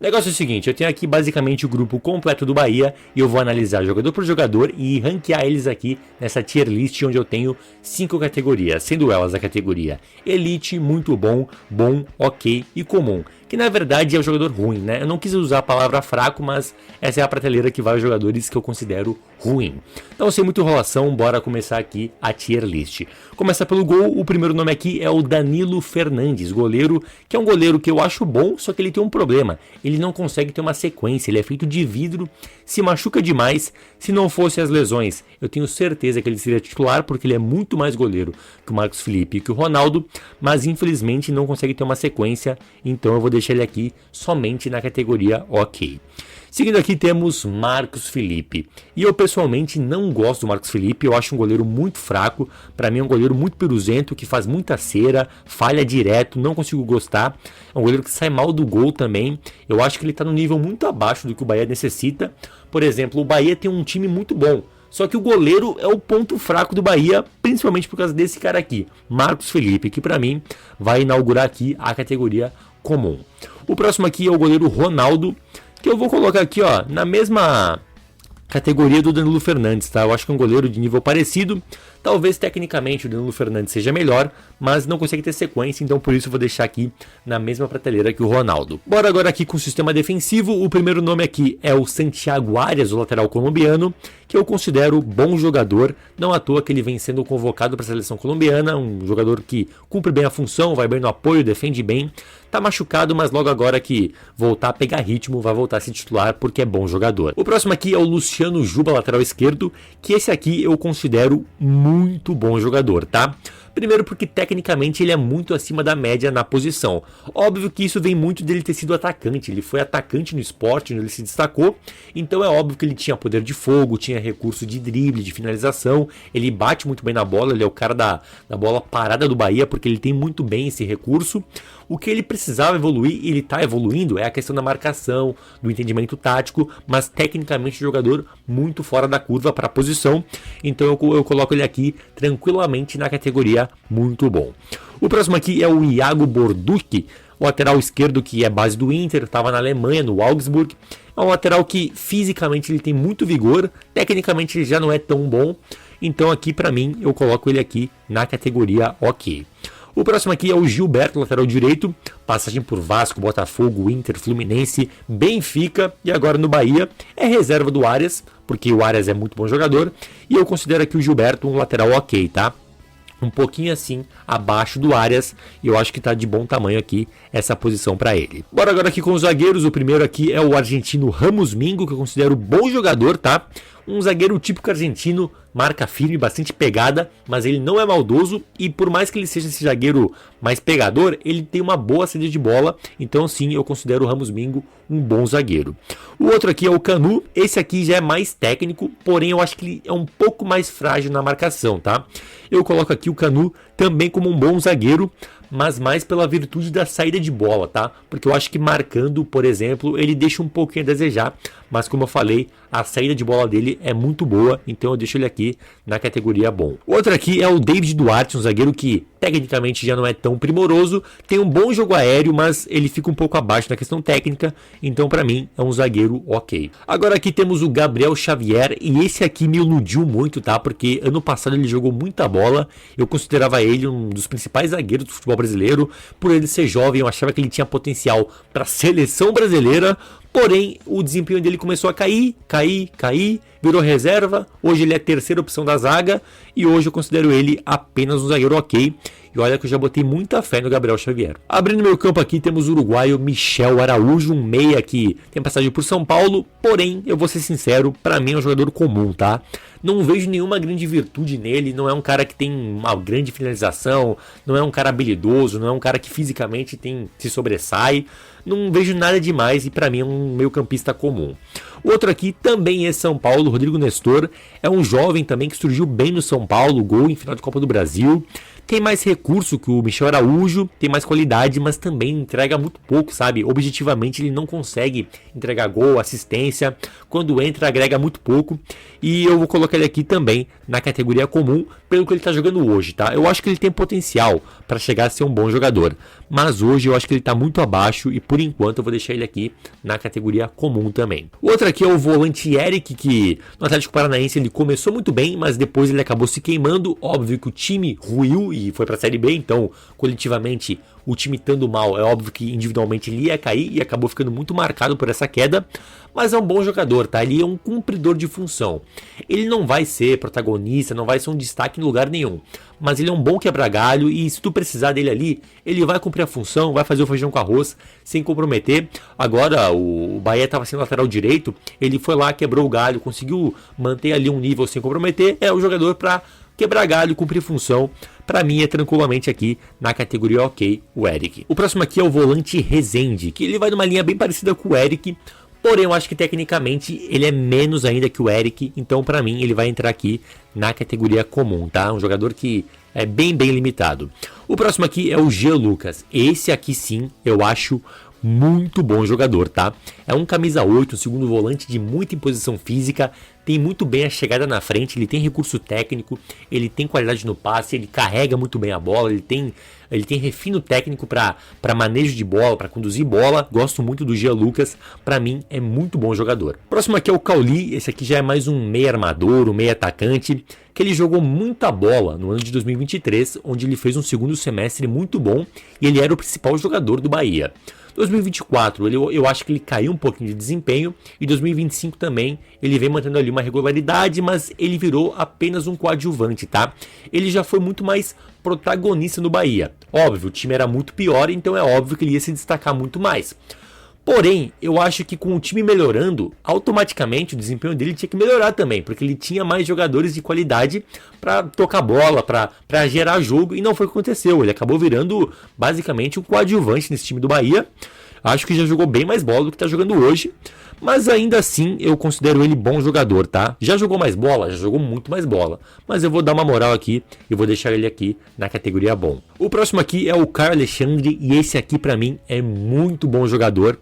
O negócio é o seguinte, eu tenho aqui basicamente o grupo completo do Bahia e eu vou analisar jogador por jogador e ranquear eles aqui nessa tier list onde eu tenho 5 categorias, sendo elas a categoria Elite, muito bom, bom, ok e comum, que na verdade é o jogador ruim, né? Eu não quis usar a palavra fraco, mas essa é a prateleira que vai os jogadores que eu considero ruim. Então sem muita enrolação, bora começar aqui a tier list. Começa pelo gol, o primeiro nome aqui é o Danilo Fernandes, goleiro, que é um goleiro que eu acho bom, só que ele tem um problema, ele não consegue ter uma sequência, ele é feito de vidro, se machuca demais. Se não fosse as lesões, eu tenho certeza que ele seria titular, porque ele é muito mais goleiro que o Marcos Felipe e que o Ronaldo, mas infelizmente não consegue ter uma sequência, então eu vou deixar ele aqui somente na categoria ok. Seguindo aqui temos Marcos Felipe, e eu pessoalmente não gosto do Marcos Felipe, eu acho um goleiro muito fraco, para mim é um goleiro muito piruzento, que faz muita cera, falha direto, não consigo gostar, é um goleiro que sai mal do gol também, eu acho que ele está num nível muito abaixo do que o Bahia necessita. Por exemplo, o Bahia tem um time muito bom, só que o goleiro é o ponto fraco do Bahia, principalmente por causa desse cara aqui, Marcos Felipe, que para mim vai inaugurar aqui a categoria comum. O próximo aqui é o goleiro Ronaldo, que eu vou colocar aqui, ó, na mesma categoria do Danilo Fernandes, tá? Eu acho que é um goleiro de nível parecido. Talvez tecnicamente o Danilo Fernandes seja melhor, mas não consegue ter sequência, então por isso eu vou deixar aqui na mesma prateleira que o Ronaldo. Bora agora aqui com o sistema defensivo. O primeiro nome aqui é o Santiago Arias, o lateral colombiano, que eu considero bom jogador, não à toa que ele vem sendo convocado para a seleção colombiana, um jogador que cumpre bem a função, vai bem no apoio, defende bem, tá machucado, mas logo agora que voltar a pegar ritmo, vai voltar a se titular porque é bom jogador. O próximo aqui é o Luciano Juba, lateral esquerdo, que esse aqui eu considero muito bom jogador, tá? Primeiro porque tecnicamente ele é muito acima da média na posição. Óbvio que isso vem muito dele ter sido atacante, ele foi atacante no Sport, onde ele se destacou, então é óbvio que ele tinha poder de fogo, tinha recurso de drible, de finalização, ele bate muito bem na bola, ele é o cara da bola parada do Bahia, porque ele tem muito bem esse recurso. O que ele precisava evoluir, e ele está evoluindo, é a questão da marcação, do entendimento tático, mas tecnicamente jogador muito fora da curva para a posição, então eu coloco ele aqui tranquilamente na categoria muito bom. O próximo aqui é o Iago Borducci, o lateral esquerdo que é base do Inter, estava na Alemanha, no Augsburg. É um lateral que fisicamente ele tem muito vigor, tecnicamente ele já não é tão bom, então aqui para mim eu coloco ele aqui na categoria ok. O próximo aqui é o Gilberto, lateral direito, passagem por Vasco, Botafogo, Inter, Fluminense, Benfica e agora no Bahia. É reserva do Arias, porque o Arias é muito bom jogador, e eu considero aqui o Gilberto um lateral ok, tá? Um pouquinho assim abaixo do Arias, e eu acho que tá de bom tamanho aqui essa posição para ele. Bora agora aqui com os zagueiros. O primeiro aqui é o argentino Ramos Mingo, que eu considero bom jogador, tá? Um zagueiro típico argentino, marca firme, bastante pegada, mas ele não é maldoso, e por mais que ele seja esse zagueiro mais pegador, ele tem uma boa saída de bola, então sim, eu considero o Ramos Mingo um bom zagueiro. O outro aqui é o Canu, esse aqui já é mais técnico, porém eu acho que ele é um pouco mais frágil na marcação, tá? Eu coloco aqui o Canu também como um bom zagueiro, mas mais pela virtude da saída de bola, tá? Porque eu acho que marcando, por exemplo, ele deixa um pouquinho a desejar, mas como eu falei, a saída de bola dele é muito boa, então eu deixo ele aqui na categoria bom. Outro aqui é o David Duarte, um zagueiro que tecnicamente já não é tão primoroso, tem um bom jogo aéreo, mas ele fica um pouco abaixo na questão técnica, então para mim é um zagueiro ok. Agora aqui temos o Gabriel Xavier, e esse aqui me iludiu muito, tá? Porque ano passado ele jogou muita bola, eu considerava ele um dos principais zagueiros do futebol brasileiro, por ele ser jovem, eu achava que ele tinha potencial para a seleção brasileira, porém o desempenho dele começou a cair, virou reserva, hoje ele é a terceira opção da zaga, e hoje eu considero ele apenas um zagueiro ok, e olha que eu já botei muita fé no Gabriel Xavier. Abrindo meu campo aqui temos o uruguaio Michel Araújo, um meia que tem passagem por São Paulo, porém, eu vou ser sincero, para mim é um jogador comum, tá? Não vejo nenhuma grande virtude nele, não é um cara que tem uma grande finalização, não é um cara habilidoso, não é um cara que fisicamente se sobressai, não vejo nada demais e para mim é um meio campista comum. O outro aqui também é São Paulo, Rodrigo Nestor, é um jovem também que surgiu bem no São Paulo, gol em final de Copa do Brasil. Tem mais recurso que o Michel Araújo, tem mais qualidade, mas também entrega muito pouco, sabe? Objetivamente ele não consegue entregar gol, assistência, quando entra agrega muito pouco. E eu vou colocar ele aqui também na categoria comum, pelo que ele está jogando hoje, tá? Eu acho que ele tem potencial para chegar a ser um bom jogador, mas hoje eu acho que ele está muito abaixo e por enquanto eu vou deixar ele aqui na categoria comum também. O outro aqui é o volante Eric, que no Atlético Paranaense ele começou muito bem, mas depois ele acabou se queimando. Óbvio que o time ruiu e foi para a Série B, então coletivamente o time estando mal, é óbvio que individualmente ele ia cair e acabou ficando muito marcado por essa queda, mas é um bom jogador, tá? Ele é um cumpridor de função. Ele não vai ser protagonista, não vai ser um destaque em lugar nenhum, mas ele é um bom quebra-galho e se tu precisar dele ali, ele vai cumprir a função, vai fazer o feijão com arroz sem comprometer. Agora o Bahia estava sendo lateral direito, ele foi lá, quebrou o galho, conseguiu manter ali um nível sem comprometer, é o jogador para quebrar galho, cumprir função. Para mim é tranquilamente aqui na categoria ok, o Eric. O próximo aqui é o volante Rezende, que ele vai numa linha bem parecida com o Eric, porém eu acho que tecnicamente ele é menos ainda que o Eric, então para mim ele vai entrar aqui na categoria comum, tá? Um jogador que é bem limitado. O próximo aqui é o Jean Lucas. Esse aqui sim eu acho muito bom jogador, tá? É um camisa 8, um segundo volante de muita imposição física, tem muito bem a chegada na frente, ele tem recurso técnico, ele tem qualidade no passe, ele carrega muito bem a bola, ele tem refino técnico para manejo de bola, para conduzir bola. Gosto muito do Jean Lucas, para mim é muito bom jogador. Próximo aqui é o Cauli, esse aqui já é mais um meia armador, um meia atacante, que ele jogou muita bola no ano de 2023, onde ele fez um segundo semestre muito bom e ele era o principal jogador do Bahia. 2024, eu acho que ele caiu um pouquinho de desempenho e 2025 também ele vem mantendo ali uma regularidade, mas ele virou apenas um coadjuvante, tá? Ele já foi muito mais protagonista no Bahia. Óbvio, o time era muito pior, então é óbvio que ele ia se destacar muito mais. Porém, eu acho que com o time melhorando, automaticamente o desempenho dele tinha que melhorar também, porque ele tinha mais jogadores de qualidade para tocar bola, para gerar jogo, e não foi o que aconteceu. Ele acabou virando basicamente um coadjuvante nesse time do Bahia. Acho que já jogou bem mais bola do que está jogando hoje, mas ainda assim eu considero ele bom jogador, tá? Já jogou mais bola? Já jogou muito mais bola, mas eu vou dar uma moral aqui e vou deixar ele aqui na categoria bom. O próximo aqui é o Caio Alexandre e esse aqui para mim é muito bom jogador.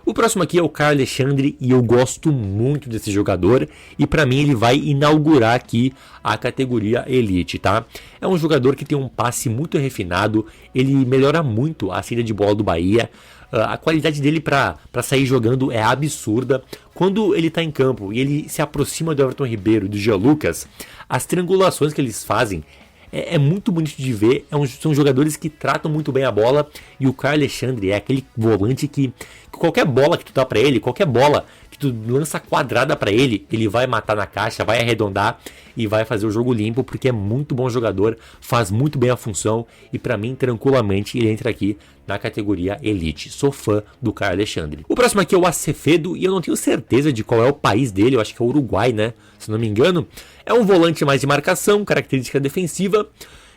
O próximo aqui é o Caio Alexandre e eu gosto muito desse jogador e para mim ele vai inaugurar aqui a categoria Elite, tá? É um jogador que tem um passe muito refinado, ele melhora muito a saída de bola do Bahia, a qualidade dele para sair jogando é absurda. Quando ele está em campo e ele se aproxima do Everton Ribeiro e do Jean Lucas, as triangulações que eles fazem é muito bonito de ver, são jogadores que tratam muito bem a bola e o Caio Alexandre é aquele volante que qualquer bola que tu dá pra ele, qualquer bola que tu lança quadrada pra ele, ele vai matar na caixa, vai arredondar e vai fazer o jogo limpo, porque é muito bom jogador, faz muito bem a função e pra mim tranquilamente ele entra aqui na categoria Elite. Sou fã do Caio Alexandre. O próximo aqui é o Acevedo e eu não tenho certeza de qual é o país dele, eu acho que é o Uruguai, né? Se não me engano. É um volante mais de marcação, característica defensiva.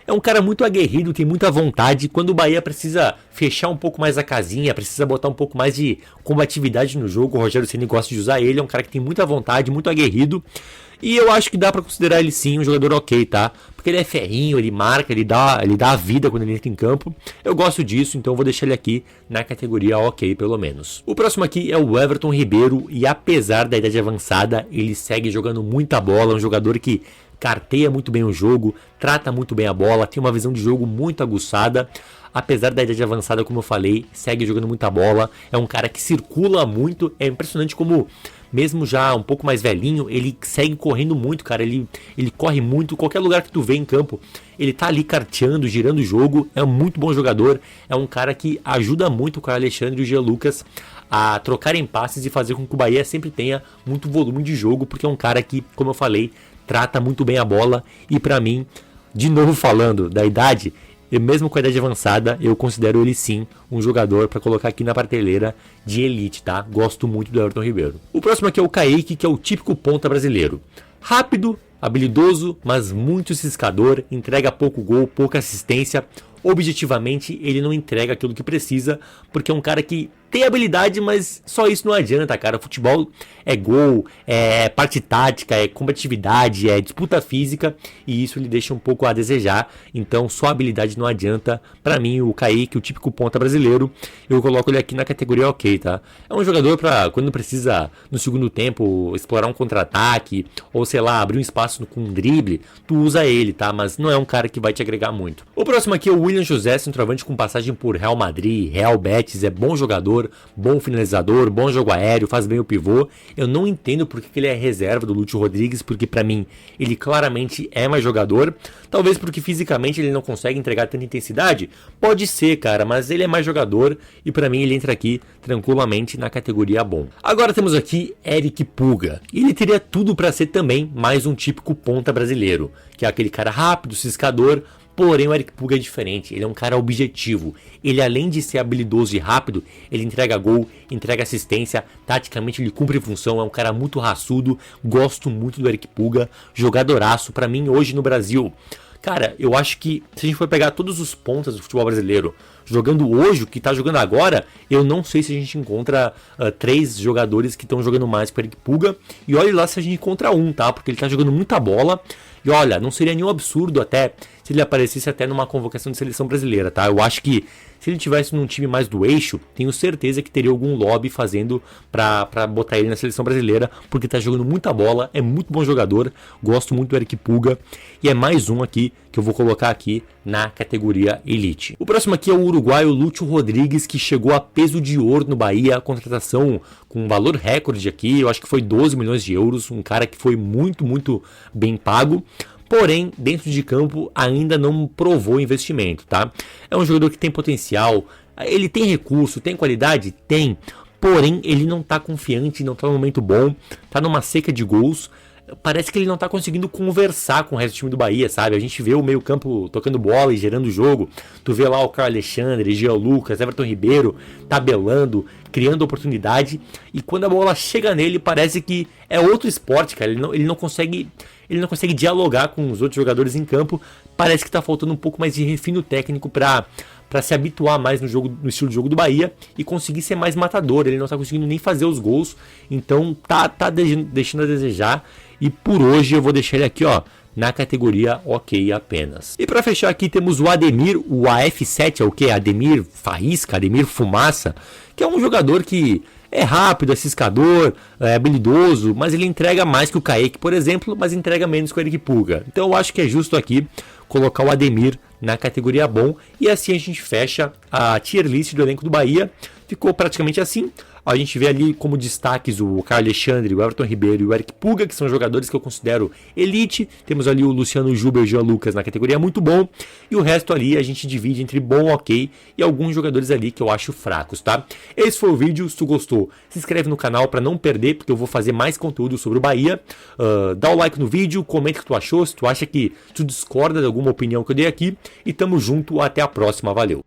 É um cara muito aguerrido, tem muita vontade. Quando o Bahia precisa fechar um pouco mais a casinha, precisa botar um pouco mais de combatividade no jogo, o Rogério Ceni gosta de usar ele. É um cara que tem muita vontade, muito aguerrido. E eu acho que dá pra considerar ele sim um jogador ok, tá? Porque ele é ferrinho, ele marca, ele dá a vida quando ele entra em campo. Eu gosto disso, então eu vou deixar ele aqui na categoria ok, pelo menos. O próximo aqui é o Everton Ribeiro e apesar da idade avançada, ele segue jogando muita bola. É um jogador que carteia muito bem o jogo, trata muito bem a bola, tem uma visão de jogo muito aguçada. Apesar da idade avançada, como eu falei, segue jogando muita bola. É um cara que circula muito. É impressionante como, mesmo já um pouco mais velhinho, ele segue correndo muito, cara. Ele corre muito. Qualquer lugar que tu vê em campo, ele tá ali carteando, girando o jogo. É um muito bom jogador. É um cara que ajuda muito o Caio Alexandre e o Jean Lucas a trocarem passes e fazer com que o Bahia sempre tenha muito volume de jogo, porque é um cara que, como eu falei, trata muito bem a bola. E pra mim, de novo falando da idade, e mesmo com a idade avançada, eu considero ele sim um jogador para colocar aqui na prateleira de elite, tá? Gosto muito do Everton Ribeiro. O próximo aqui é o Kaique, que é o típico ponta brasileiro. Rápido, habilidoso, mas muito ciscador, entrega pouco gol, pouca assistência. objetivamente ele não entrega aquilo que precisa, porque é um cara que tem habilidade, mas só isso não adianta, cara. Futebol é gol, é parte tática, é combatividade, é disputa física, e isso ele deixa um pouco a desejar. Então só habilidade não adianta. Pra mim, o Kaique, o típico ponta brasileiro, eu coloco ele aqui na categoria ok, tá? É um jogador pra quando precisa, no segundo tempo, explorar um contra-ataque, ou sei lá, abrir um espaço com um drible, tu usa ele, tá? Mas não é um cara que vai te agregar muito. O próximo aqui é o William José, centroavante com passagem por Real Madrid, Real Betis, é bom jogador, bom finalizador, bom jogo aéreo, faz bem o pivô. Eu não entendo porque que ele é reserva do Lúcio Rodrigues, porque pra mim ele claramente é mais jogador. Talvez porque fisicamente ele não consegue entregar tanta intensidade. Pode ser, cara, mas ele é mais jogador e pra mim ele entra aqui tranquilamente na categoria bom. Agora temos aqui Eric Puga. Ele teria tudo pra ser também mais um típico ponta brasileiro, que é aquele cara rápido, ciscador. Porém, o Eric Puga é diferente, ele é um cara objetivo. Ele, além de ser habilidoso e rápido, ele entrega gol, entrega assistência, taticamente ele cumpre função, é um cara muito raçudo. Gosto muito do Eric Puga, jogadoraço. Pra mim, hoje no Brasil, cara, eu acho que se a gente for pegar todos os pontas do futebol brasileiro, jogando hoje, o que tá jogando agora, eu não sei se a gente encontra 3 jogadores que estão jogando mais que o Eric Puga. E olha lá se a gente encontra um, tá? Porque ele tá jogando muita bola. E olha, não seria nenhum absurdo até se ele aparecesse até numa convocação de seleção brasileira, tá? Eu acho que se ele tivesse num time mais do eixo, tenho certeza que teria algum lobby fazendo pra botar ele na seleção brasileira, porque tá jogando muita bola, é muito bom jogador, gosto muito do Eric Puga, e é mais um aqui que eu vou colocar aqui na categoria Elite. O próximo aqui é o uruguaio Lúcio Rodrigues, que chegou a peso de ouro no Bahia, a contratação com um valor recorde aqui, eu acho que foi 12 milhões de euros, um cara que foi muito, muito bem pago. Porém, dentro de campo ainda não provou investimento, tá? É um jogador que tem potencial, ele tem recurso, tem qualidade? Tem. Porém, ele não tá confiante, não tá no momento bom, tá numa seca de gols. Parece que ele não tá conseguindo conversar com o resto do time do Bahia, sabe? A gente vê o meio campo tocando bola e gerando jogo. Tu vê lá o Carlos Alexandre, Jean Lucas, Everton Ribeiro tabelando, criando oportunidade. E quando a bola chega nele, parece que é outro esporte, cara. Ele não consegue dialogar com os outros jogadores em campo. Parece que tá faltando um pouco mais de refino técnico para se habituar mais no estilo de jogo do Bahia e conseguir ser mais matador. Ele não tá conseguindo nem fazer os gols, então tá deixando a desejar. E por hoje eu vou deixar ele aqui, ó, na categoria ok apenas. E para fechar aqui temos o Ademir, o AF7, é o que? Ademir Faísca, Ademir Fumaça, que é um jogador que é rápido, é ciscador, é habilidoso, mas ele entrega mais que o Kaique, por exemplo, mas entrega menos que o Eric Puga. Então eu acho que é justo aqui colocar o Ademir na categoria bom, e assim a gente fecha a tier list do elenco do Bahia. Ficou praticamente assim. A gente vê ali como destaques o Carlos Alexandre, o Everton Ribeiro e o Eric Puga, que são jogadores que eu considero elite. Temos ali o Luciano Juba e o Jean Lucas na categoria muito bom. E o resto ali a gente divide entre bom, ok e alguns jogadores ali que eu acho fracos, tá? Esse foi o vídeo. Se tu gostou, se inscreve no canal para não perder, porque eu vou fazer mais conteúdo sobre o Bahia. Dá o like no vídeo, comenta o que tu achou, se tu acha que tu discorda de alguma opinião que eu dei aqui. E tamo junto, até a próxima, valeu!